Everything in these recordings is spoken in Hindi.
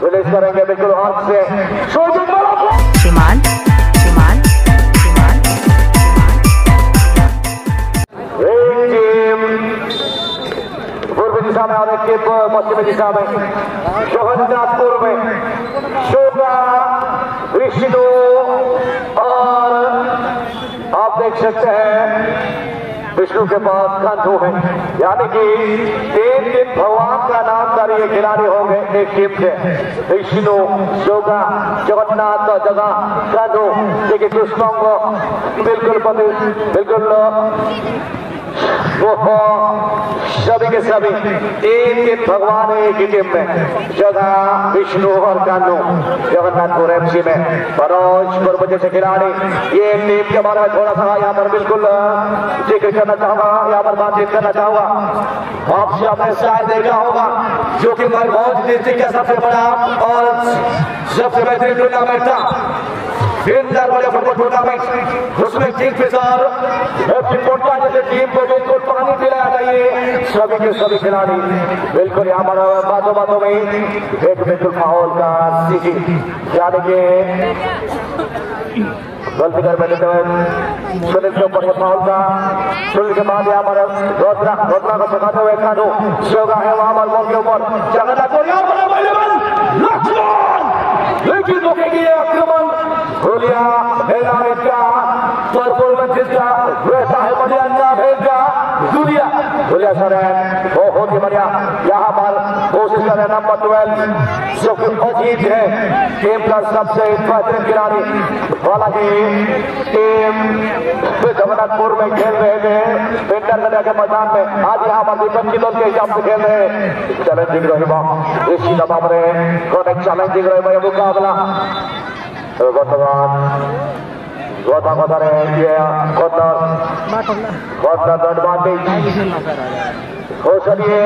रिलीज करेंगे बिल्कुल हाथ से श्रीमान पूर्व दिशा में और एक टीम पश्चिमी दिशा में शोहनदासपुर में शोभा विष्णु और आप देख सकते हैं विष्णु के पास खंडू है, यानी कि 3 दिन भगवान का नामधारी ये खिलाड़ी होंगे एक टीम से। विष्णु, शोभा, जगन्नाथ जगह खंडू, देखिए कृष्णों को बिल्कुल वो सभी के सभी 3 दिन भगवान है एक ही टीम में। जगह विष्णु और कानू जगन्नाथपुर एफसी में मनोज जैसे खिलाड़ी। ये टीम के बारे में थोड़ा सा यहाँ पर बिल्कुल जिक्र करना चाहूंगा, यहाँ पर बातचीत करना चाहूंगा। आपसे आपने शायद देखा होगा जो कि मनोज डिस्ट्रिक्ट का सबसे बड़ा और सबसे बेहतरीन टूर्नामेंट था फुटबॉल टूर्नामेंट। उसमें किंगफिशर जैसे टीम को बिल्कुल पानी पिलाया चाहिए सभी के सभी खिलाड़ी। बिल्कुल यहाँ पर बातों में एक बिल्कुल माहौल का सीखी, यानी कि गलती कर बैठे सुनील के ऊपर माहौल का। सुनील के बाद यहाँ पर रोजरा को सिखाते हुए खानू योगा है वहां पर बॉल के ऊपर लेकिन रोकेगी आक्रमण गोलिया मैदान का परफॉर्मेंस जिसका वैसा है बढ़िया भेजा दुनिया सरेन बहुत ही बढ़िया यहाँ पर कोशिश कर रहे नंबर 12 जो कि अजीत है टीम का सबसे बेहतरीन खिलाड़ी। हालांकि टीम जगन्नाथपुर में खेल रहे थे इंटरनेट के मैदान में, आज यहाँ पर दीपक किलो के हिसाब से खेल रहे चैलेंजिंग रही इसी दबाव में कौन चैलेंजिंग रहे मुकाबला बर्तमान गौतम हो सके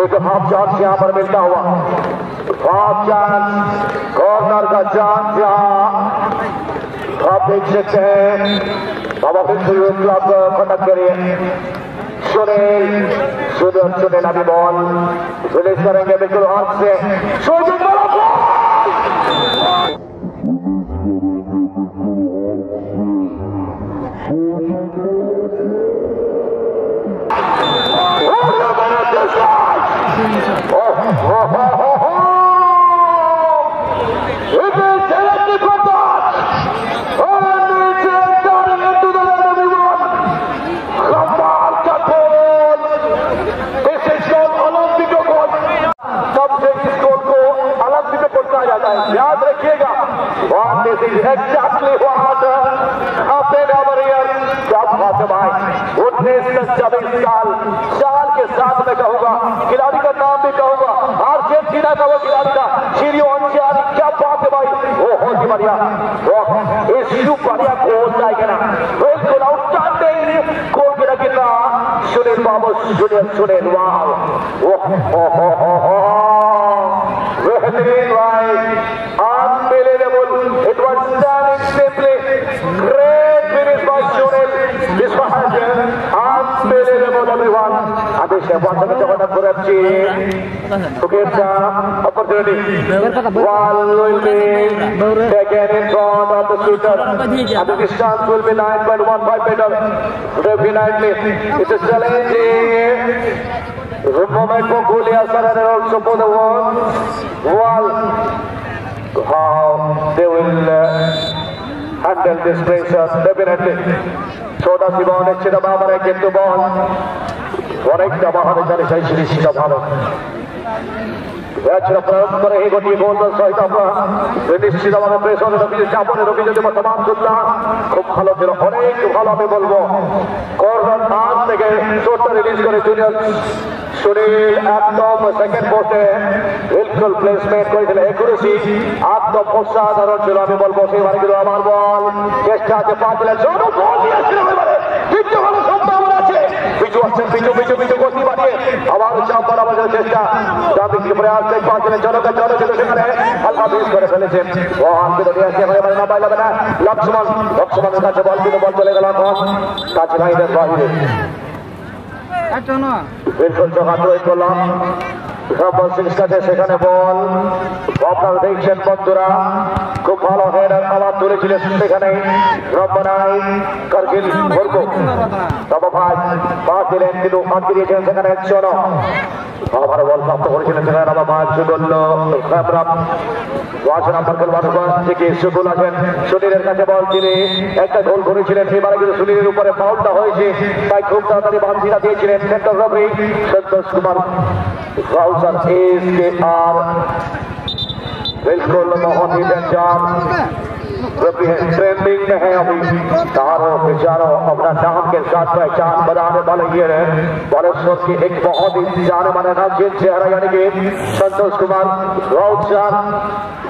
एक हाफ चांस यहाँ पर मिलता हुआ हाफ चांस कॉर्नर का चांस यहाँ आप देख सकते हैं। बाबा फिर से क्लब कंडक्ट करिए सुनील अभी बॉल रिलीज करेंगे बिल्कुल हाथ से याद रखिएगा एक्जैक्टली साल के साथ में कहूंगा खिलाड़ी का नाम भी कहूंगा अर्जेंटीना का वो खिलाड़ी था क्या बात है भाई, वो बहुत ही बढ़िया बढ़िया गोल जाएगा ना बिल्कुल आउटस्टैंडिंग गोल गिरा कितना सुनील बाबू सुनील बेहतरीन भाई unbelievable, it was stunning simply great finish by Sunil Biswahan, unbelievable everyone. Adesh Wasa ke Jagannatpur FC to get the opportunity. Ball will be taken in front of the shooter and the distance will be 9.15 meter. Definitely it's a challenge moment for Gulia and also for the wall. How they will handle this pressure, definitely. Choda si ball अच्छे दबाव में get the ball और एक दबाव में जाने चाहिए इसी दबाव में याचना प्रयोग करे ही गोटी गोल तो सही दबाव निश्चित दबाव में प्रेस होने रखी चापों ने रखी जो तमाम सुनना खूब खालो दिलो और एक खालो में बोलबो कॉर्नर हाथ में गए शॉट रिलीज करे जूनियर सुनील एकदम सेकंड पोस्ट है बिल्कुल प्लेसमेंट করেছিল একুরেসি একদম অসাধারণ ছিল আমি বলবো সেইবার কিন্তু আমার বল চেষ্টা আছে 5 লাখ জোর বল দিয়েছিল এবারে দ্বিতীয় ভালো সম্ভাবনা আছে পিছু গতি বাড়িয়ে আবার চাপ করার চেষ্টা দাবি কি প্রয়াস থেকে 5 লাখ জোর চলো সেখানে হালকা মিস করে ফেলেছে ও হাতে ধরে আছে এবারে না পাইলো না লক্ষ্মণের কাছে বল চলে গেল কাছে ভাইদের বাইরে बिल्कुल जगह तो एक নম্বর 6 কাছে সেখানে বল আপনারা দেখছেন বন্ধুরা খুব ভালো হেডার আবার তুলেছিলেন সেখানে নম্বর 9 কারগিল ভরবো তবে ভাই পাস দিলেন কিন্তু ফাঁক দিয়েছেন সেখানে চলো আবার বল প্রাপ্ত করেছিলেন সেখানে আবার ভাই সুগল্য খাবরাম 8 নম্বর খেলোয়াড় থেকে সুগুল আছেন সুনীলের কাছে বল তিনি একটা গোল করেছিলেন এবারে কিন্তু সুনীলের উপরে ফাউলটা হয়েছে তাই খুব তাড়াতাড়ি বাঁধিয়ে দিয়েছিলেন সেন্টার রেফারি সন্তোষ কুমার राउसर इसके आर बिल्कुल बहुत ही बेजान ट्रेंडिंग में है अभी तारों बेचारों अपना नाम के साथ पहचान बनाने वाले ये है बालेश्वर की एक बहुत ही जाने माने नामचीन चेहरा यानी कि संतोष कुमार राउसर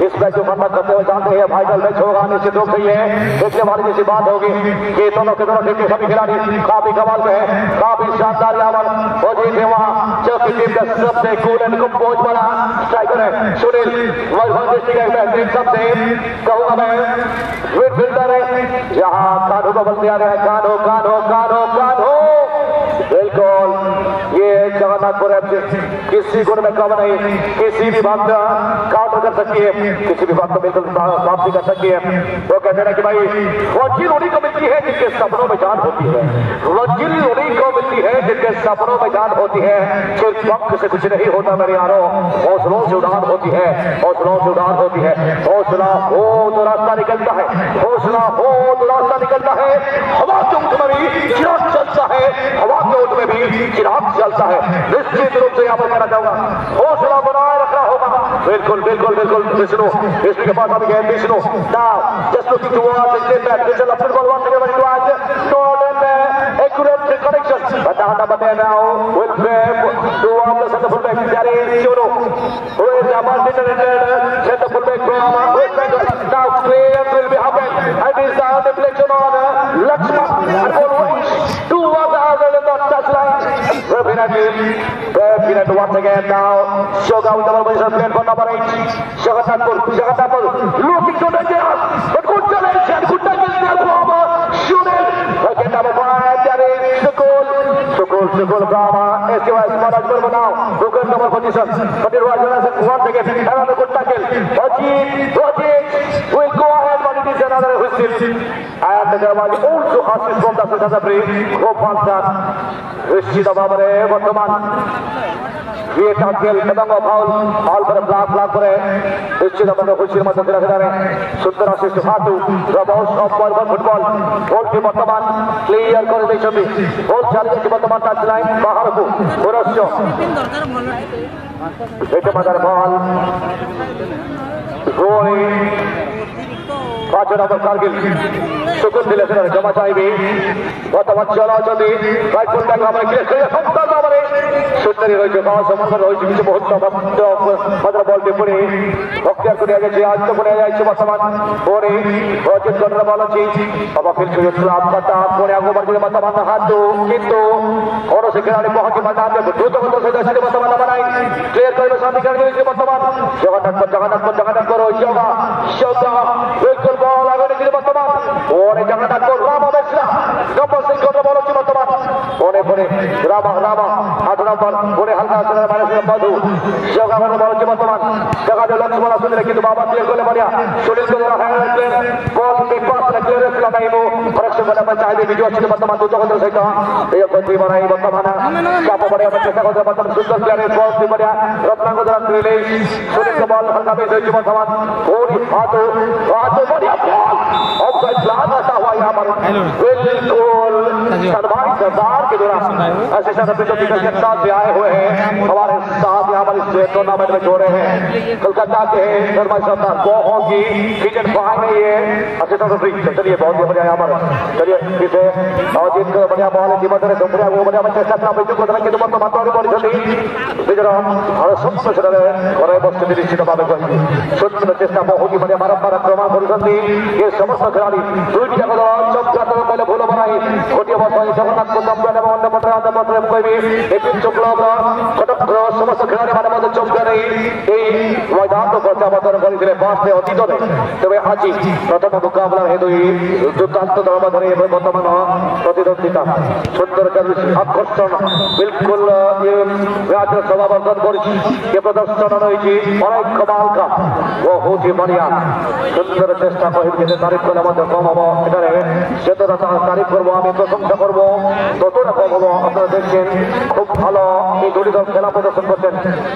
इस मैच को मन्नत करते हुए जानते हैं फाइनल मैच होगा निश्चित रूप से ये देखने वाली जैसी बात होगी कि दोनों के दोनों टीम के सभी खिलाड़ी काफी कमाल में है काफी शानदार यावर हो जीत है वहाँ जो कि टीम का सबसे कूल एंड कंपोज वाला स्ट्राइकर है सुनील बेहतरीन सबसे कहूँगा मैं मिडफील्डर है यहाँ कानू को बल दिया गया कानू कानू कानू कानू बिल्कुल ये जगन्नाथपुर किसी गुण में कम नहीं किसी भी बात काउंटर कर सकती है किसी भी बात को बिल्कुल वापसी कर सकती है वो कहते हैं कि भाई वकील उन्हीं को मिलती है जिनके सपनों में जान होती है वकील उन्हीं को मिलती है जिनके सपनों में जान होती है सिर्फ वक्त से कुछ नहीं होता मेरे यारों हौसलों से उड़ान होती है हौसलों से उड़ान होती है हौसला हो तो रास्ता निकलता है हौसला हो तो रास्ता निकलता है हवा के ऊँट में भी चिराग चलता है हवा के ऊँट में भी चिराग चलता है निश्चित रूप से यहाँ पर कहना चाहूंगा हौसला बनाए रखना होगा बिल्कुल बिल्कुल बिल्कुल विष्णु विष्णु के पास अभी गए Vishnu now just looking towards the state back this is a football once again towards Jordan accurate connection but number 10 now will grab towards the center fullback that is Choro who is about center fullback from now clearance will be happen and is the deflection on Lakshman and goal range towards the other end of touchline Refinat once again now Shoga with the ball position played for number 8 Jagatapur looking to the gas but good challenge and good tackle there from Shunel again number 5 there is Sukul Brahma SKY Smart Akbar now who can number position but it was once again another good tackle Wajid will go ahead but it is another whistle and there was also assist from the South Africa Gopal Sar Rishid Babare Vartaman ये टाकेल कदम का फाउल फाउल पर ब्लॉक पर है निश्चित अपने खुशी में मदद रख रहे हैं सुंदर असिस्ट फाटू रबाउस ऑफ बॉल फुटबॉल गोल की वर्तमान क्लियर कर दे छबी गोल चालू की वर्तमान टच लाइन बाहर को पुरस्यो बेटे मदर बॉल गोल 5 नंबर कारगिल सुकुन दिले से जमा चाहिए वर्तमान चला चलती राइट फुट बैक हमारे क्लियर कर फंटा हमारे सुंदरी रही है समग्र रही है बहुत मदर बॉल टिप्पणी बख्तियार को दिया गया आज तो बने जाए वर्तमान बोरे प्रोजेक्ट कर बॉल अच्छी अब फिर से आपका पुणे आगे बढ़ गए वर्तमान हाथ दो किंतु और से खिलाड़ी बहुत ही मजा आते हैं दूसरे बंदों से दर्शक वर्तमान बनाई क्लियर कर शांति करके वर्तमान जगन्नाथ करो शोगा बिल्कुल बॉल आगे निकले वर्तमान और जगन्नाथ को रामा बेचना नंबर 6 को बॉल अच्छी वर्तमान होने रामा 8 नंबर पूरे हल्का से मारे से मधु शोगा को बॉल अच्छी वर्तमान जगह जो लक्ष्य वाला सुन लेकिन बाबा क्लियर कर ले बढ़िया सुनील को जरा है बॉल के पास क्लियरेंस लगाई वो प्रश्न बना पंचायत वीडियो अच्छी वर्तमान दूसरा को से कहा ये बंदी बनाई वर्तमान क्या बढ़िया बच्चे को वर्तमान सुंदर क्लियरेंस बॉल से बढ़िया रत्ना को जरा रिलीज सुनील को बॉल हल्का में से वर्तमान पूरी हाथों बढ़िया बॉल ऑफसाइड प्लान आता हुआ यहां पर बिल्कुल सलमान सरदार के द्वारा असिस्टेंट अफीसर के साथ से आए हुए हैं हमारे साथ यहां पर इस टूर्नामेंट में जोड़े हैं कोलकाता के शर्मा सरदार गोहों की सीजन 5 में ये असिस्टेंट अफीसर चलिए बहुत बढ़िया यहां पर चलिए किसे और जिन बढ़िया बॉल की मदद से बढ़िया वो बढ़िया बच्चे सपना पे जो बदला के तो मत बॉडी चली बिजराम और सब से चले और बस के निश्चित बात है सुंदर चेष्टा बहुत ही बढ़िया बारंबार आक्रमण करुछंती ये समस्त खिलाड़ी दुईटी जगह चौका तो पहले भूल बनाई गोटिया बॉल जगन्नाथ को चंपियन एवं अन्य पत्र कोई भी एक चुकला कटक समस्त खिलाड़ी माने मध्य चौका नहीं मैदान দুর্দান্ত প্রত্যাবর্তন করেছিলেন ফার্স্টে অতীতরে। তবে আজি প্রথম মোকাবেলার হেতুই দুর্দান্ত ধর্ম ধরে বর্তমান প্রতিদ্বন্দ্বিতা সুন্দর আকর্ষণ বিলকুল রাজ্য সমাবর্তন করেছি যে প্রদর্শন রয়েছে অনেক কমালকা বহুটি বড়িয়া সুন্দর চেষ্টা করে যেতে তারিফ করলে আমাদের কম হবো এখানে যতটা তারিফ করবো আমি প্রশংসা করবো ততটা কম হবো। আপনারা দেখছেন খুব ভালো এই দুটি দল খেলা প্রদর্শন করছেন,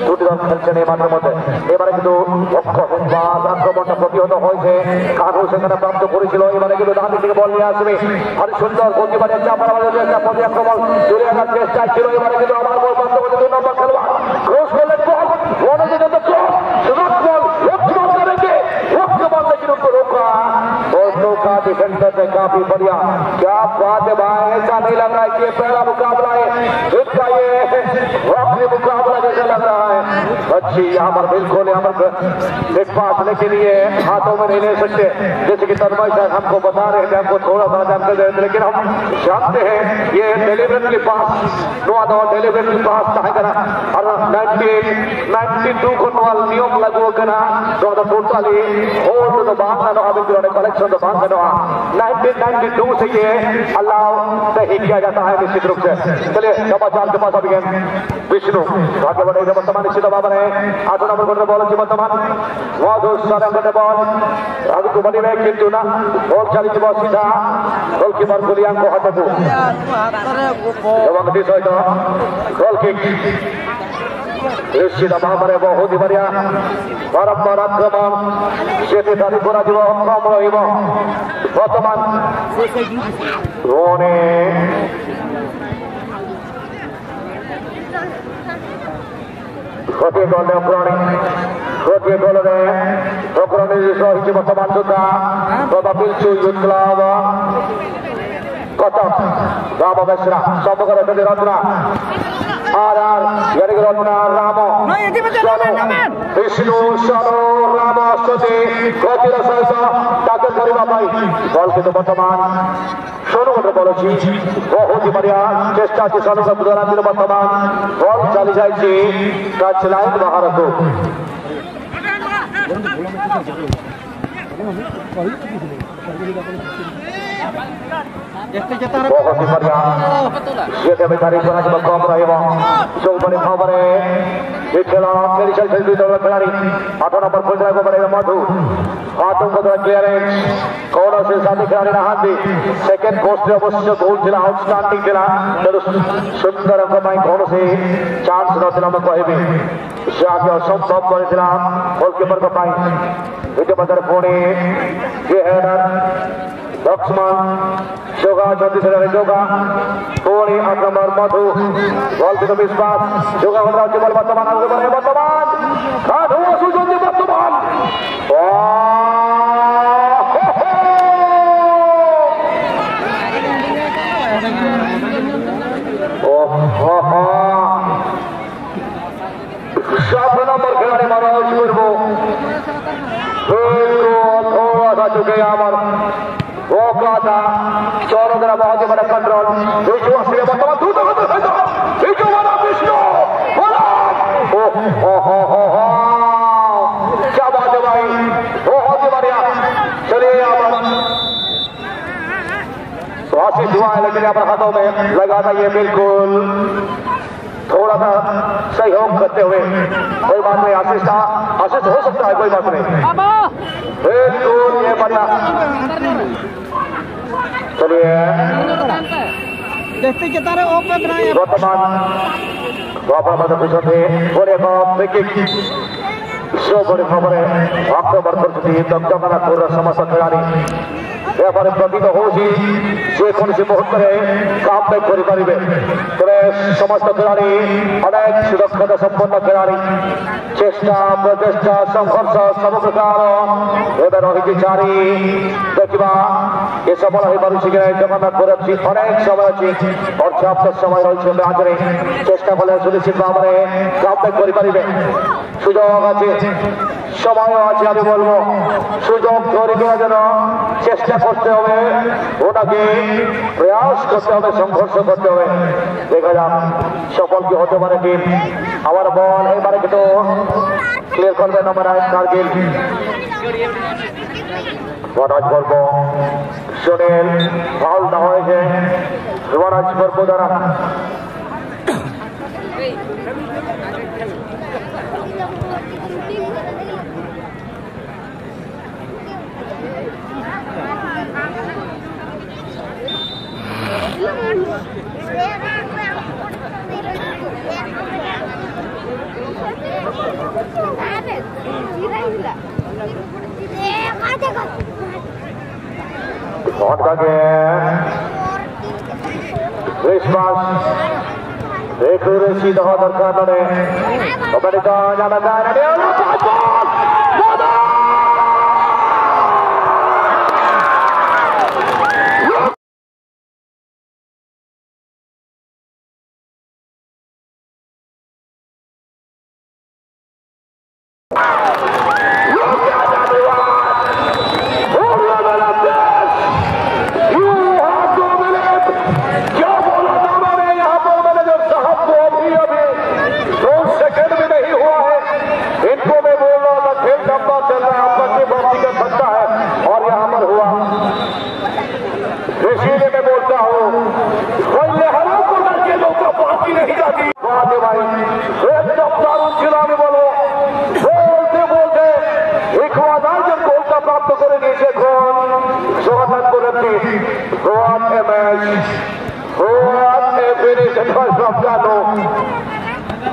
দুটি দল খেলছেন এই মাঠের মধ্যে। এবারে কিন্তু আক্রমণটা প্রতিহত হয়েছে, কাঠু সেখানে প্রাপ্ত করেছিল। এবারে কিন্তু ডান দিকে বল নিয়ে আসবে আর সুন্দর প্রতিবারে চাপার চেষ্টা প্রতি আক্রমণ চলে আসার চেষ্টা ছিল। এবারে কিন্তু আমার বল প্রাপ্ত করছে 2 নম্বর খেলোয়াড় ক্রস করলেন বল মনোযোগ ক্রস সুন্দর বল লক্ষ্য করেছে লক্ষ্য বল लेकिन उनको रोका और रोका डिफेंडर ने काफी बढ़िया। क्या बात है भाई, ऐसा नहीं लग रहा है कि ये पहला मुकाबला है, इनका ये आखिरी मुकाबला जैसा लग रहा है। अच्छी यहाँ पर बिल्कुल यहाँ पर एक पास लेके लिए हाथों में नहीं ले सकते जैसे कि तन्मय सर हमको बता रहे थे, हमको थोड़ा सा जानते थे, लेकिन हम जानते हैं ये डेलीवरेटली पास डेलीवरेटली पास करा और 1992 को नियम लागू करना टोटली होल्ड तो बांध ना अभी कलेक्शन तो बांध ना 1992 से ये अलाउ नहीं किया जाता है निश्चित रूप से। चलिए समाचार के पास अभी विष्णु भाग्य बढ़े वर्तमान निश्चित बाबर है 8 नंबर को बॉल अच्छी वर्तमान मधु सारे बॉल आगे को बनी में किंतु ना बॉल चली बहुत सीधा गोलकीपर गुलियान को हटाबू এবং দিশয় গোল কিক নিশ্চিত ভাবে বহুত বঢ়িয়া বারম্বার আক্রমণ সেটি ধরি করা যাব কম রহিব। বর্তমান রনে গোটিଏ ଗୋଲ ଅଗ୍ରଣୀ ଗୋଟିଏ ଗୋଲରେ ଅଗ୍ରଣୀ ରହିଛି ବର୍ତ୍ତମାନ ସୁଦ୍ଧା ପିଲଚୁ ୟୁଥ୍ କ୍ଲବ कटक राम मिश्रा समग्र रत्ना आर रत्ना राम विष्णु सनो राम आसुति गतिर सहित टाकल करने बल किंतु बर्तमान सोनू गोटे बल अच्छी बहुत ही बढ़िया चेष्टा अच्छी सोनू सब द्वारा बर्तमान बल चली जाए टच लाइन बाहर को बहुत ही बढ़िया ये तारीफ कम रहा जो बड़े भाव ये खेला खेली चलते दुई दल खिलाड़ी 8 नंबर खोजना को पड़ेगा मधु हाथों को क्लियरेंस कौन से साथी खिलाड़ी नहांती सेकेंड पोस्ट अवश्य गोल थिला आउटस्टैंडिंग थिला सुंदर कौन से चांस ना कहबी से आगे असंभव कर गोलकीपर को पुणी ये हेडर लक्ष्मण जोगा छत्तीसगढ़ जोगा पुणी 8 नंबर मधु बल किंतु विश्वास जोगा बल वर्तमान आगे बढ़े वर्तमान सुजन वर्तमान सात नंबर खिलाड़ी मनोज मुर्मू थोड़ा सा चुके हमार मौका था चौरों तरफ बहुत ही बड़ा कंट्रोल क्या बात है भाई, बहुत ही बढ़िया। चलिए आशीष हुआ है लेकिन यहाँ पर हाथों में लगा था ये बिल्कुल थोड़ा सा सहयोग करते हुए कोई बात नहीं आशीष था आशीष हो सकता है कोई बात नहीं बिल्कुल ये बढ़िया। चलिए वर्तमान बड़े बड़े खबर आक्रमण कर समस्त खिलाड़ी एबारे प्रतीत होगी जेकोसी मुहूर्त काम बैक करेंगे तेरे समस्त खिलाड़ी अनेक सुरक्षा संपन्न खिलाड़ी चेष्टा प्रचेषा संघर्ष सब प्रकार एवं रही जारी देखा ये सफल हो पारे जगन्नाथपुर अनेक समय अच्छी पर्याप्त समय रही मैच में चेष्टा कले सुनिश्चित भाव में काम बैक करेंगे सुजोग आज समय आज बोलो सुजोग चेष्टा करते ओटाके प्रयास करते संघर्ष करते देखा जा सफल की होते पारे टीम आबार बल एबारे किन्तु ক্লিয়ার করবে নম্বর 8 কার্গিল মনোজ বর্ব সুনীল ফাউল না হয়েছে মনোজ বর্ব দ্বারা Christmas accuracy dah terkena ni. Amerika nyatakan dia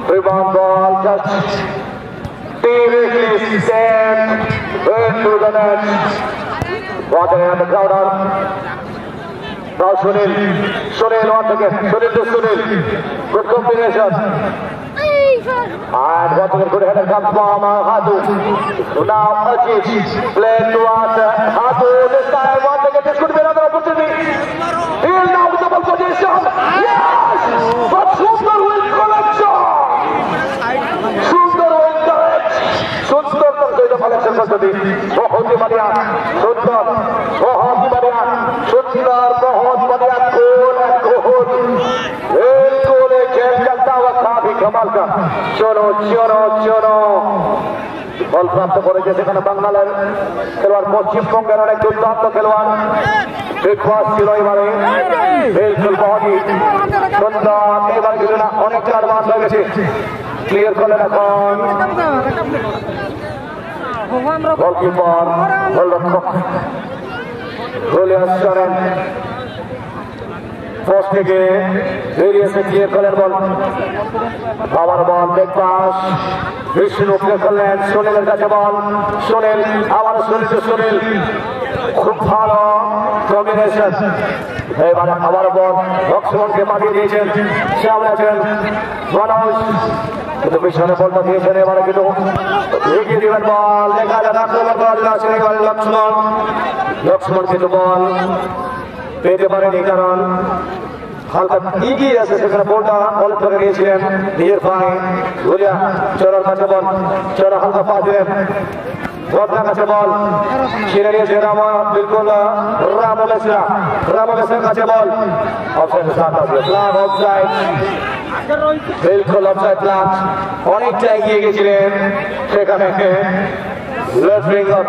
rebound ball just seriously sent into the net. Water and the crowd are now Sunil once again, Sunil to Sunil, good combination. And once again good header comes from Hadu. Now Ajit played towards Hadu this time. Once again this could be another opportunity. He'll now with the ball position. Yes! But Sundar will collect Sundar will correct. Sundar तक कोई तो collection करते थे. बहुत ही बढ़िया. Sundar बहुत ही बढ़िया. Sundar बहुत बढ़िया. गोल. एक गोल एक खेल चलता हुआ काफी कमाल का. चलो. বল প্রাপ্ত করেছে সেখানে বাংলাদেশ খেলোয়াড় পশ্চিমবঙ্গের অনেক দুর্দান্ত খেলোয়াড় বিগ বস ছিল এবারে বিলকুল বহনি সুন্দর এবার কিন্তু না অনেকটা অ্যাডভান্স হয়ে গেছে ক্লিয়ার করলেন এখন গোলকিপার গোলরক্ষক গোলিয়াস করেন পোস্ট থেকে বেরিয়েছে ক্লিয়ার করলেন বল আবার বল বেগ পাস বিষ্ণু ক্লিয়ার করলেন সুনীলের কাছে বল সুনীল আবার সুনীল খুব ভালো কম্বিনেশন এবার আবার বল লক্ষ্মণকে পাঠিয়ে দিয়েছেন সামনে আছেন মনোজ কিন্তু পিছনে বলটা দিয়েছেন এবারে কিন্তু এগিয়ে দিবেন বল দেখা যাক আক্রমণ করার জন্য আছেন এবারে লক্ষ্মণ কিন্তু বল পেতে পারেনি কারণ হালকা এগিয়ে আছে সেখানে বলটা বল ধরে নিয়েছিলেন নিজের পায়ে গুলিয়া চোরার কাছে বল চোরা হালকা পা দিলেন বদলা কাছে বল ছিঁড়ে নিয়েছে বিলকুল রামলেসের কাছে বল অফসাইড বিলকুল অফসাইড প্লাস অনেকটা এগিয়ে গেছিলেন সেখানে লেফট উইঙ্গার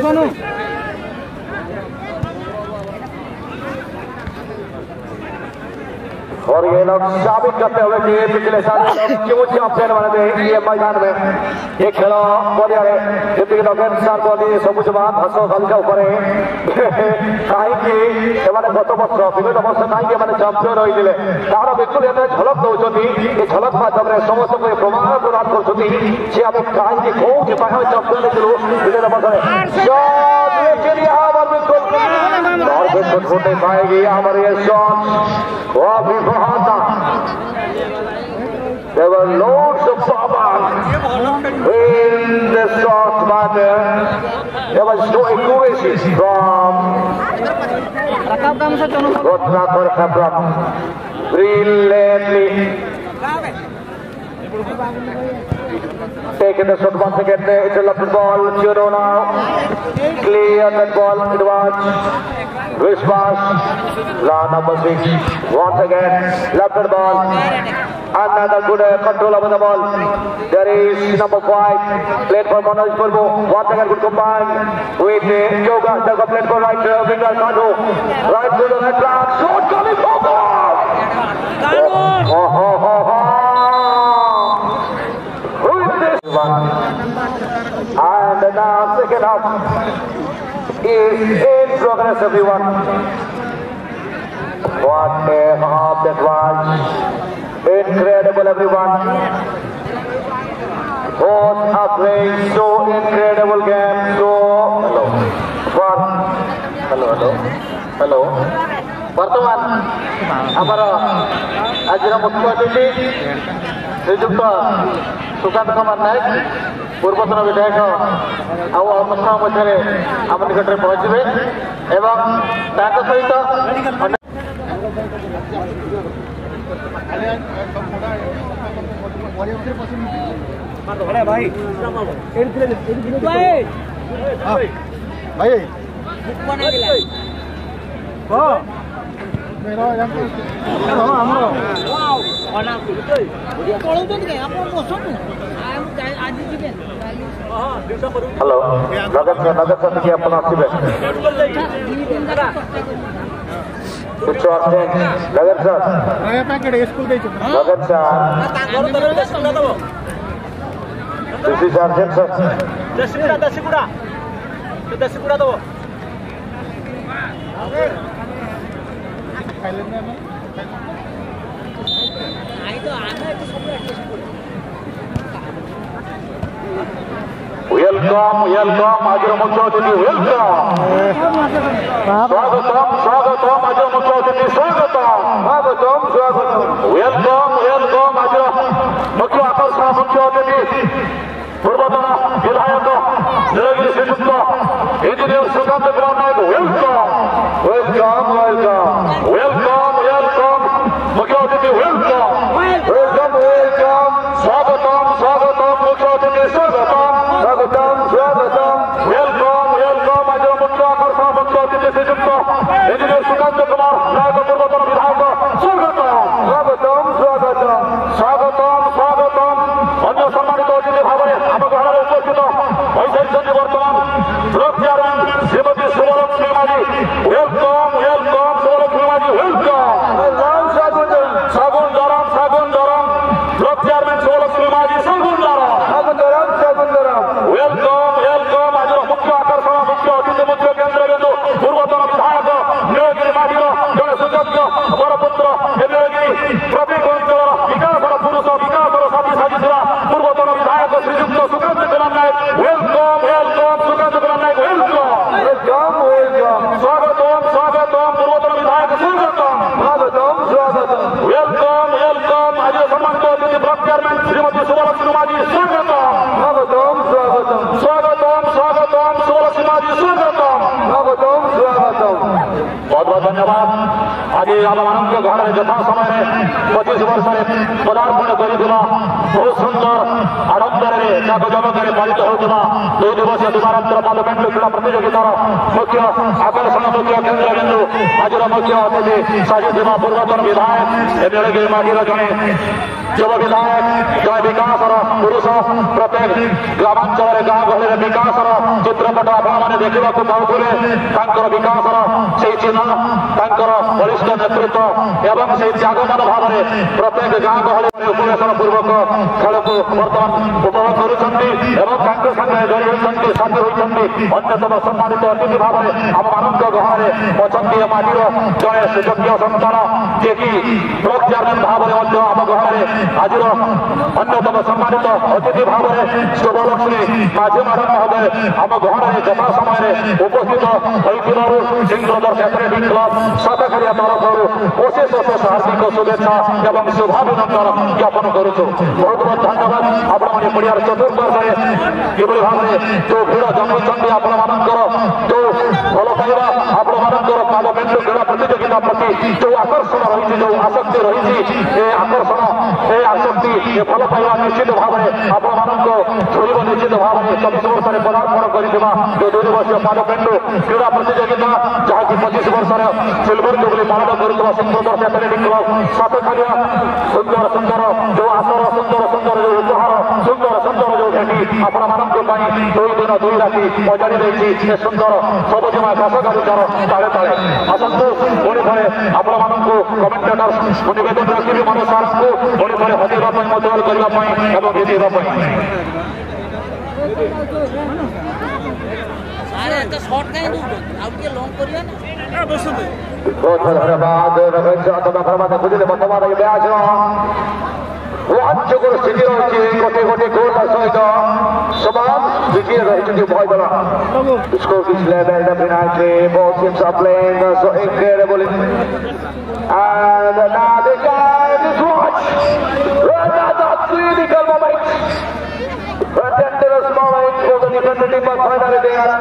শোনো और ये लोग साबित करते हुए कि पिछले साल क्यों चैंपियन बने थे ये मैदान में ये खेलो बोलिया रे ଯେତିକି ଲଗେନ୍ ସାର୍ ବୋଲି ସବୁଜ ବାଦ ହସ ହଲକା ଉପରେ କାହିଁକି ଏମାନେ ଗତ ବର୍ଷ ବିଗତ ବର୍ଷ କାହିଁକି ଏମାନେ ଚମ୍ପିୟନ ହୋଇଥିଲେ ତାହାର ବିଲକୁଲ ଏବେ ଝଲକ ଦେଉଛନ୍ତି ଏ ଝଲକ ମାଧ୍ୟମରେ ସମସ୍ତଙ୍କୁ ଏ ପ୍ରମାଣ ପ୍ରଦାନ କରୁଛନ୍ତି ଯେ ଆମେ କାହିଁକି କୋଉଠି ପାଇଁ ଆମେ ଚମ୍ପିୟନ ହେଇଥିଲୁ ବିଗତ ବର୍ଷରେ बिल्कुल छोटे पाएगी हमारे ये शॉट काफी बढ़ाता there were loads of power in the shot but there was no accuracy from Rotnakar Kabram brilliantly taking the shot once again. It's a lovely ball. Chiro now clear that ball. It was Vishwas, number 6. Once again, left ball. Another good control over the ball. There is number 5. Played for Manoj Purbu. Once again, good combine with Yoga. Yoga played for right winger Sandhu. Right to the right track. Shot coming from the ball. Who is this one? And now second half is in progress, everyone. What a half that was. Incredible, everyone. Both are playing so incredible game. So hello. ବର୍ତ୍ତମାନ ଆମର ଆଜିର ମୁଖ୍ୟ ଅତିଥି ଶ୍ରୀଯୁକ୍ତ ସୁକାନ୍ତ କୁମାର ନାୟକ ପୂର୍ବତନ ବିଧାୟକ ଆଉ ଅଳ୍ପ ସମୟ ମଧ୍ୟରେ ଆମ ନିକଟରେ ପହଞ୍ଚିବେ ଏବଂ ତାଙ୍କ ସହିତ हेलो नगद सर देखिए अपन आसिबे कुछ और थे नगद सर नया पैकेट स्कूल दे नगद sir this is urgent sir 10 गुड़ा दो वेलकम आज मुख्य अतिथि वेलकम स्वागतम आज मुख्य अतिथि स्वागतम वेलकम आज मुख्य आकर्षण मुख्य अतिथि पूर्वतन विधायक नीलगिरी श्रीयुक्त इंजीनियर सुकांत कुमार नायक वेलकम मुख्य अतिथि वेलकम स्वागतम मुख्य अतिथि स्वागतम वेलकम आज मुख्य आकर्षण मुख्य अतिथि श्रीयुक्त इंजीनियर सुकांत कुमार नायक पूर्वतन विधायक स्वागतम अन्य सम्मानित अतिथि भाव में आम घर उपस्थित होती बर्तमान ब्लॉक चेयरमैन श्रीमती शुभलक्ष्मी माझी वेलकम शुभलक्ष्मी माझी वेलकम सागुन दरम ब्लॉक चेयरमैन शुभलक्ष्मी माझी सागुन दरम वेलकम आज मुख्य आकर्षण मुख्य अतिथि मुख्य केन्द्र बिंदु पूर्वतन विधायक नीलगिरी माटीर जड़े सुयोग्य बरपुत्र नीलगिरी प्रत्येक अंचल विकास पुरुष विकास साथी साजिवा पूर्वतन विधायक श्रीयुक्त सुकांत कुमार नायक वेलकम सुकांत कुमार नायक वेलकम स्वागतम पूर्वतन विधायक स्वागतम वेलकम आज सम्मानित अतिथि ब्लॉक चेयरमैन श्रीमती शुभलक्ष्मी माझी स्वागतम शुभलक्ष्मी माझी स्वागतम बहुत धन्यवाद आज आम मान घर यथा समय 25 वर्ष पदार्पण कर बहुत सुंदर आडम्बर जगमगे पालित होता 2 दिवसीय दुबारांतर पार्लियामेंट क्रीड़ा प्रतियोगितार मुख्य आकर्षण मुख्य केन्द्र बिंदु आज मुख्य अतिथि साजिवा पूर्वतन विधायक नीलगिरी माटीर जड़े युव विधायक जय विकास पुरुष प्रत्येक ग्रामांचल गाँ गहली विकास चित्रपट आपने देखा पाते विकास से चिन्ह बलिष्ठ नेतृत्व एवं से त्यागमान भाव में प्रत्येक गाँ गहली उपवेशन पूर्वक खेल को बर्तमान उपभोग करुँच जड़ी होती साथी होती अन्यतम सम्मानित अतिथि भाव में आम मान गहरे अच्छा माटीर जड़े सुयोग्य संतान जे कि ब्लॉक चेयरमैन भाव में आम गहरे आज अन्यतम सम्मानित अतिथि भाव में शुभलक्ष्मी माझी मैडम महोदय आम घर यथा समय उपस्थित सिंहद्रदर्श एथलेटिक क्लब साताखारिया तरफ अशेष हार्दिक शुभेच्छा एवं शुभाभिनंदन ज्ञापन करुचु बहुत धन्यवाद आपने पड़ियार चतुर्पार्श्वे किभली भाव में जो भिड़ जमाई आपण मानकर जो भल पाइबा आपण मानकर पार्लियामेंट क्रीड़ा प्रतियोगिता प्रति जो आकर्षण रही जो आसक्ति रही आकर्षण ए आसक्ति भल पाइबा निश्चित भाव में आपण छुब निश्चित भाव में 24 वर्ष में पदार्पण कर जो 2 वर्षीय पादपेंडु क्रीड़ा प्रतियोगिता जहाँकि 25 वर्षर सिल्वर जुबली पालन करुवा सुंदर एथलेटिक क्लब सातखालिया सुंदर सुंदर जो आसर सुंदर सुंदर जो उपहार सुंदर सुंदर जो भेटी आपण मान 2 दिन 2 राति मजाड़ी देती सुंदर सबुजमा घास गालिचार ताले ताले आसतु पुणी थे आपण मानू कमेंटेटर निवेदन रखी मन सार को पुणी थे हजेवा मतदान करने जीतवा बहुत धन्यवाद बुझे बर्तमान ये मैच रोमांचकर स्थिति रही गोटे गोटे गोल सहित समान विजय रही भय दल score is level definitely both teams are playing so incredible and now the game is watch another critical moment a dangerous moment for the defender team but finally they are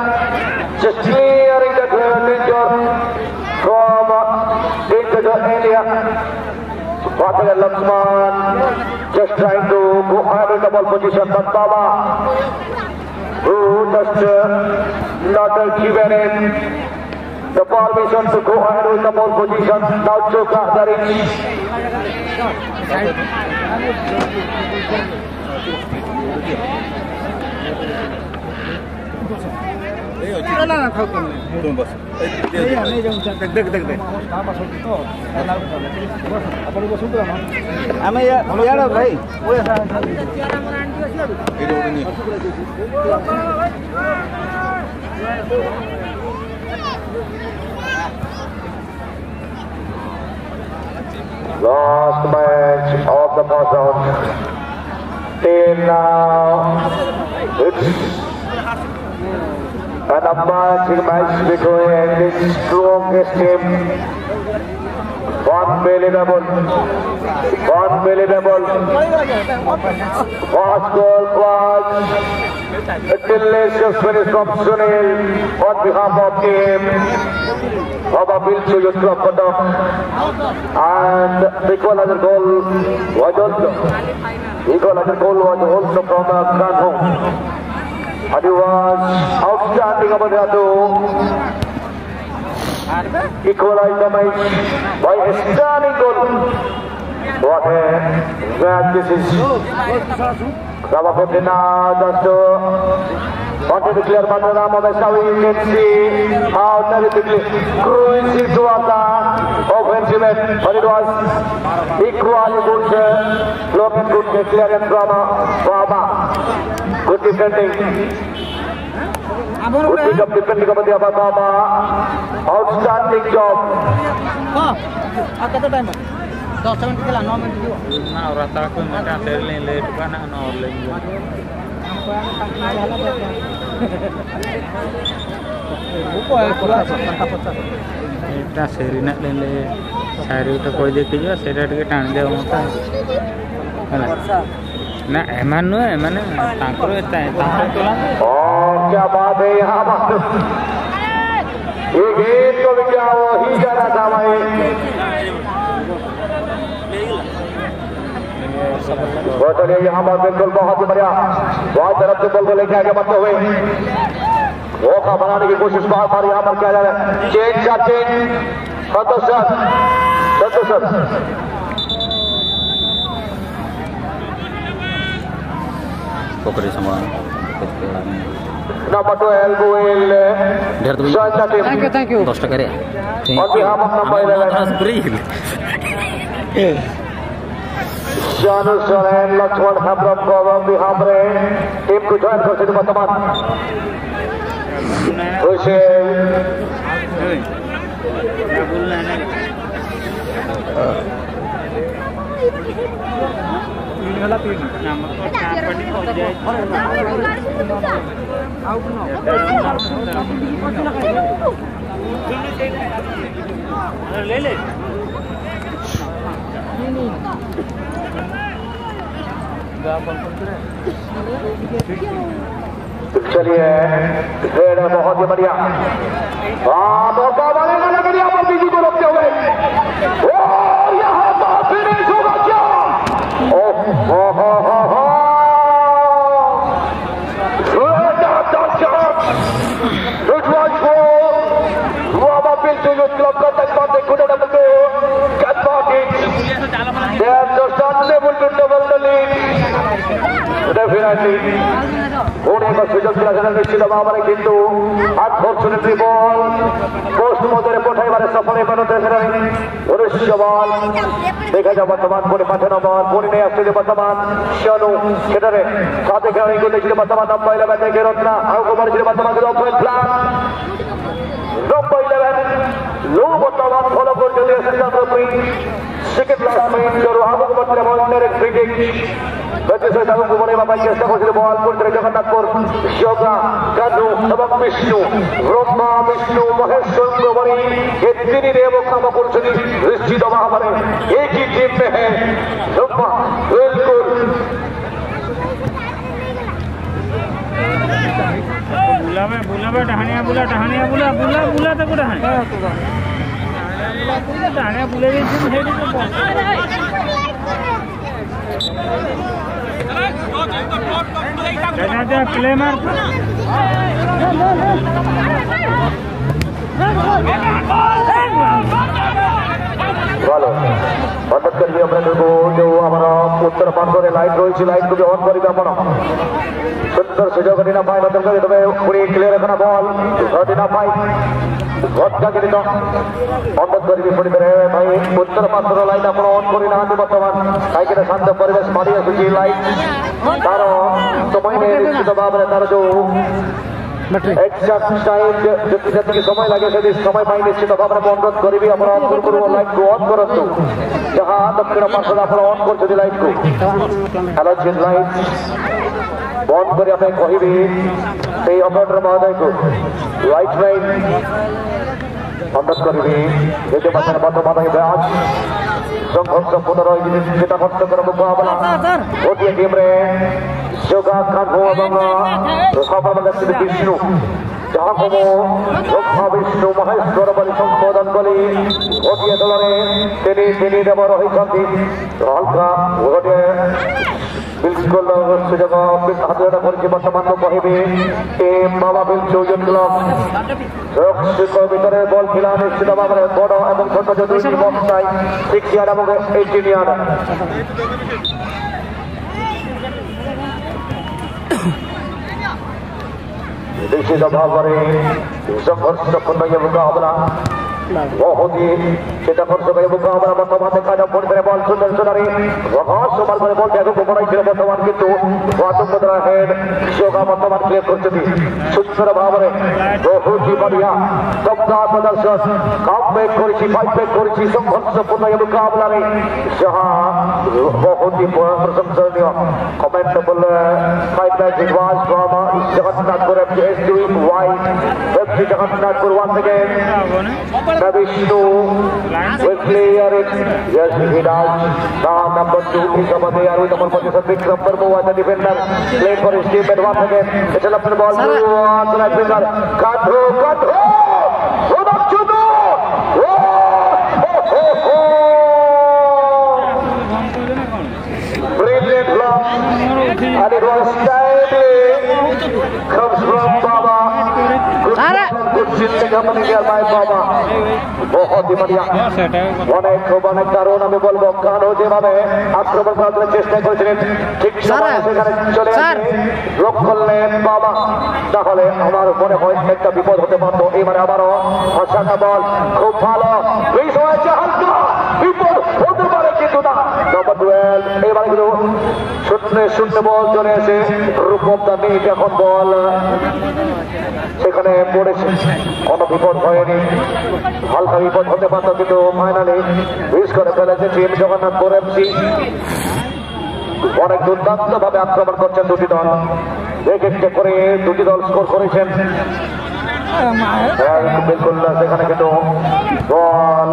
just clearing the danger from into the area. Father Lakshman just trying to go ahead in the ball position, but Baba who just not given him the permission to go ahead with the ball position. Now Choka Daric. Last match of the first round. Till now, it's an amazing match between the strongest team. Unbelievable. Fast goal was a delicious finish from Sunil on behalf of team of Abilchu Yusra Patak. And the equalizer goal was also from Kanho. And he was outstanding over there to equalize the match by a stunning goal. What a match this is. Ramakotina just want to declare Panorama Vesavi. You can see how terrifically cruising towards the offensive end. But it was equally good blocking, good clearance from Baba. Good defending. Good pick up defending of the Baba. Outstanding job. Dos minutes ke la 9 minutes dulu. Nah, orang tak aku macam terlalu late kan nak online. Kita seri nak lele seri itu kau dia kerja seri itu kita anda orang tak. Nah, eman nu eman tangkar itu tangkar tu lah. Oh, क्या बात है यहाँ बात. ये गेम तो क्या वो ही जाना था भाई. बहुत चलिए यहाँ पर बिल्कुल बहुत ही बढ़िया बहुत तरफ से बॉल को लेके आगे बढ़ते हुए मौका बनाने की कोशिश बार बार यहाँ पर किया जा रहा है. चेंज का change Santosh number 12 will join the team. Thank you. On behalf of number 11 Janu Soren Lakshman Hamram Gaurav Bihamre team को join करते हैं वर्तमान चलिए बहुत ही बढ़िया मौका बनेगा लेकिन यहाँ पर बीजी को रोकते हुए খেলা নিশ্চিত ভাবে কিন্তু আকর্ষণের বল পোস্ট মধ্যে পঠাইবারে সফলে বানাতে উদ্দেশ্য বল দেখা যায় বর্তমান করে পাঠানো বল পরে নিয়ে আসছে বর্তমান শানু সেটারে সাথে খেলা এগুলো ছিল বর্তমান নাম্বার 11 থেকে রত্না আর কুমার ছিল বর্তমান অফলাইন প্লাস নাম্বার 11 লো বর্তমান ফলো করে চলে আসছে চন্দ্রপুরি সেকেন্ড লাস্ট মিনিট শুরু হবে বর্তমানে বল ডাইরেক্ট ফ্রি কিক বলছে তাও কুমারে বাবা চেষ্টা করছিল বল করতে জগন্নাথপুর যোগা কানু এবং বিষ্ণু ব্রহ্মা বিষ্ণু মহেশ চন্দ্রবরী ये तीन देवों का मकुर्षि निश्चित महामारे एक ही टीम में है ब्रह्मा बिल्कुल बुला टहनिया बुला तक टहनिया बुले प्ले मार ভালো হঠাৎ করে আমরা দেখবো যে আমরা উত্তর পার্শ্বরে লাইট রয়েছে লাইট গুলি অন করিবে আমরা সুন্দর সুযোগ না পাই নতুন করে তবে পুরি ক্লিয়ার এখন বল ঘটি না পাই ঘটকা কিন্তু হঠাৎ করে বিপরীত ভাই উত্তর পার্শ্বর লাইট আমরা অন করি না বর্তমান তাই কিনা শান্ত পরিবেশ মারিয়ে সুচি লাইট তার সময় নিয়ে নিশ্চিত ভাবে তার যে एक्साक्ट टाइम जति समय लगे से समय पाई निश्चित भाव में अनुरोध करी আমরা অন করব লাইট কো অন করন্তু যাহা দক্ষিণ পার্শ্ব আমরা অন করছি লাইট কো হ্যালোজেন লাইট বন্ধ করে আপনি কহিবি এই অপারেটর মহোদয় কো লাইট লাইট অনুরোধ করিবি যেতে পাশের বর্তমানে ব্যাচ সংঘর্ষ পুনরায় যেটা কষ্ট করে মোকাবেলা গোটিয়ে টিমরে যোগা কানু এবং সফলতা বিষ্ণু যাহা কম ব্রহ্মা বিষ্ণু মহেশ্বর বলি সম্বোধন করি গোটিয়ে দলরে তিনি দেব রহিଛନ୍ତି হালকা গোটিয়ে বিলকুল সুযোগ হাতে করছি বর্তমান কহিবি টিম বাবা বিল চৌজন ক্লাব ভিতরে বল খেলা নিশ্চিত ভাবে বড় এবং ছোট দুই বক্সায় 6 ইয়ার্ড এবং 18 ইয়ার্ড निश्चित भाव में संघर्षपूर्ण ये मुकाबला बहुत ही चित्ताकर्षक ये मुकाबला बर्तमान देखा जाए बॉल सुंदर सुंदरी बहुत सुंदर করে বল দেখো গোপনাই ছিল বর্তমান কিন্তু ওয়াতমুদ্রা হেড যোগা বর্তমান ক্লিয়ার করছেন সুন্দর ভাবে বহুত ही बढ़िया দমদার প্রদর্শন কামব্যাক করেছি ফাইট করেছি সংঘর্ষপূর্ণ ये मुकाबला রে जहां बहुत ही प्रशंसनीय commendable fight match was from Jagannathpur FC doing white FC Jagannathpur once again Vishnu will clear it. Yes, he does. Now number 2 is over there with number 47 Vikram Verma as the defender. Played for his team and once again it's a left ball to the right winger. Kadhu. Rodakchudu. Brilliant block. And it was timely. Comes from Baba. Good shifting happening here by Baba. बहुत ही बढ़िया অনেক দারুণ আমি বলবো কারণ যেভাবে আক্রমণ করার চেষ্টা করেছিলেন ঠিক সময় সেখানে চলে আসে রোগ করলেন বাবা তাহলে আমার মনে হয় একটা বিপদ হতে পারতো এবারে আবারও হসানা বল খুব ভালো হালকা বিপদ হতে পারে কিন্তু না নম্বর 12 এবারে কিন্তু শূন্য বল চলে এসে রূপম দামি এখন বল সেখানে পড়েছে কোনো বিপদ হয়নি হালকা বিপদ হতে পারত কিন্তু ফাইনালি মিস করে ফেলেছে টিম জগন্নাথপুর এফসি অনেক দুর্দান্ত ভাবে আক্রমণ করছেন দুটি দল এক একটা করে দুটি দল স্কোর করেছেন বিলকুল সেখানে কিন্তু বল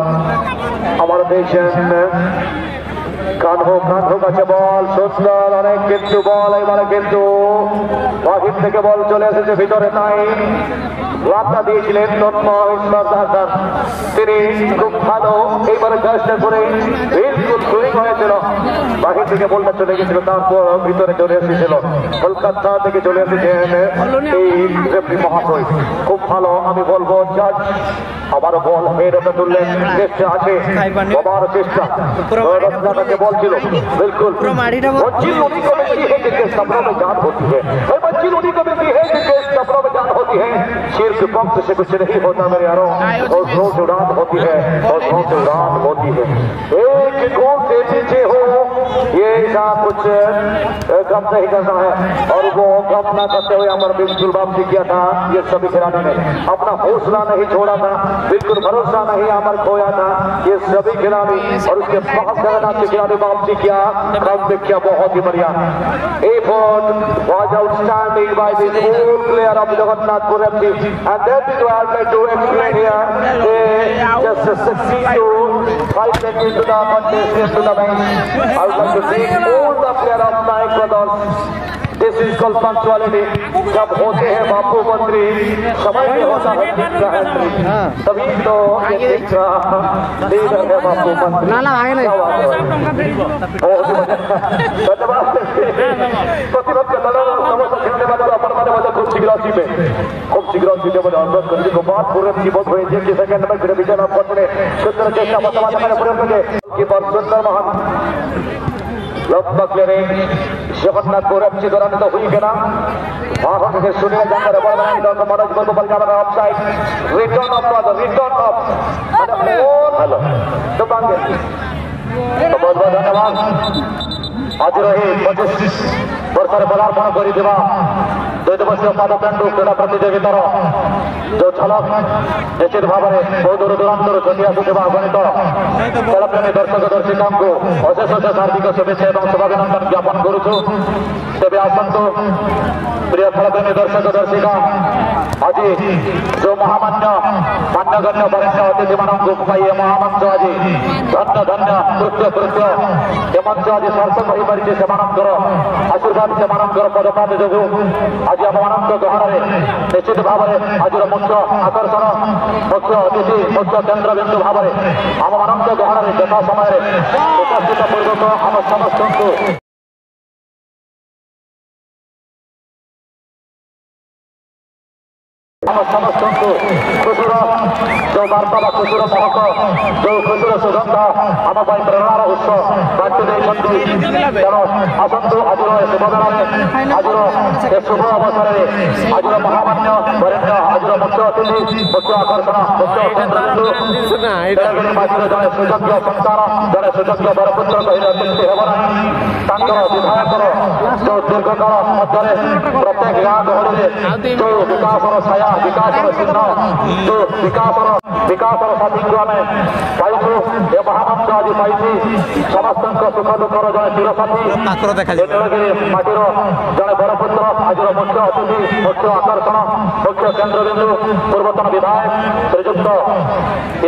আমার দেখছেন কানহো কাছে বল সুন্দর অনেক কিন্তু বল এবারে কিন্তু বাহির থেকে বল চলে এসেছে ভিতরে তাই লাভটা দিয়েছিলেন তিনি খুব ভালো এইবারে চেষ্টা করে বিলকুল সুইং হয়েছিল বাহির থেকে বলটা চলে গেছিল তারপর ভিতরে চলে এসেছিল কলকাতা থেকে চলে এসেছেন এই রেফারি মহাশয় খুব ভালো আমি বলবো জাজ আবারও বল হেড ওটা তুললেন চেষ্টা আছে আবারও চেষ্টা रत्नाके बॉल ছিল बिल्कुल बच्ची लोनी को मिलती है जिसके सपनों में जान होती है बच्ची लोनी को मिलती है जिसके सपनों में जान होती है, शेर के पंख से कुछ नहीं होता मेरे यारों, हौसलों से उड़ान होती है, हौसलों से उड़ान होती है। एक गोल से पीछे हो ये ऐसा कुछ गम नहीं करना है, और वो गम ना करते हुए अमर बिल्कुल वापसी किया था। ये सभी खिलाड़ी ने अपना हौसला नहीं छोड़ा था, बिल्कुल भरोसा नहीं अमर खोया था। ये सभी खिलाड़ी और उसके बहुत जगन्नाथ के खिलाड़ी वापसी किया, कम किया, बहुत ही बढ़िया। Effort was outstanding by the whole player of Jagannathpur FC, and that is what I like to explain here. They just succeed to fight into the contest, into the match. I would like to thank all the players of Naik Brothers. This is called punctuality. जब होते हैं बापू मंत्री, समय में होता है तभी तो ये लीडर है बापू मंत्री। धन्यवाद। प्रतिभक्त खेलने वाले अपन वाले खूब शीघ्र सीधे बने अनुरोध करने को बात पूरे की बहुत हुई है कि सेकंड में फिर विजय लाभ करने सुंदर चेष्टा बतवा मैंने पूरे में कि पर सुंदर महान लगभग ले रहे जगन्नाथपुर FC द्वारा तो हुई के नाम वहां से सुनिए जाकर रबर बनाने का मनोज को बल का ऑफसाइड रिटर्न ऑफ हेलो तो बांगे तो बहुत बहुत धन्यवाद। आज रही 25 वर्ष पदार्पण कर 2 दिवसीय पादपेंडु क्रीड़ा प्रतियोगितार जो झलक निश्चित भाव में बहुत दूर दूरांतर घटी आसुवा गणित खेलप्रेमी दर्शक दर्शिका को अशेष अशेष हार्दिक शुभेच्छा और शुभाभिनंदन ज्ञापन करुचु। तेज आसतु प्रिय खेलप्रेमी दर्शक दर्शिका आज जो महामान्य मान्यगण्य वरिष्ठ अतिथि मानू महामंच आज धन्य धन्य कृत्य कृत्य ए मंच आज सार्थक हो पारि से आशीर्वाद से पदपात जो आज आम मान गहन निश्चित भाव में आज मुख्य आकर्षण मुख्य अतिथि मुख्य केन्द्रबिंदु भाव में आम मान गहन देखा समय उपस्थित पूर्वक आम समस्त समस्त खुशुर जो वार्ता खुशुर महक जो खुशुर सुगंध आम प्रेरणार उत्स बांटी तेणु आसतु आज शुभदान आज शुभ अवसर में आज महामान्य वरेण्य आज मुख्य अतिथि मुख्य आकर्षण मुख्य केन्द्रबिंदु माटीर जड़े सुयोग्य संसार जड़े सुयोग्य बरपुत्र कहले अत्युक्ति हेब ना विधायकर जो दीर्घकाल मध्य प्रत्येक गाँ गहली जो विकास छाया विकास चिन्ह जो विकास साथी को आम पाइु ए महामंच आज पाई समस्त सुख दुखर जड़े चिरसाथी नीलगिरी माटीर जड़े बरपुत्र आज मुख्य अतिथि मुख्य आकर्षण मुख्य केन्द्रबिंदु पूर्वतन विधायक श्रीजुक्त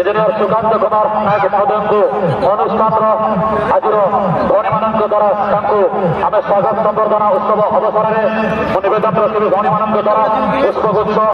इंजीनियर सुकांत कुमार नायक महोदय को अनुष्ठान आज भौणी मान द्वारा आम स्वागत संबर्धना उत्सव अवसर में निवेदन रखी भौणी मान द्वारा पुष्पगुच्छ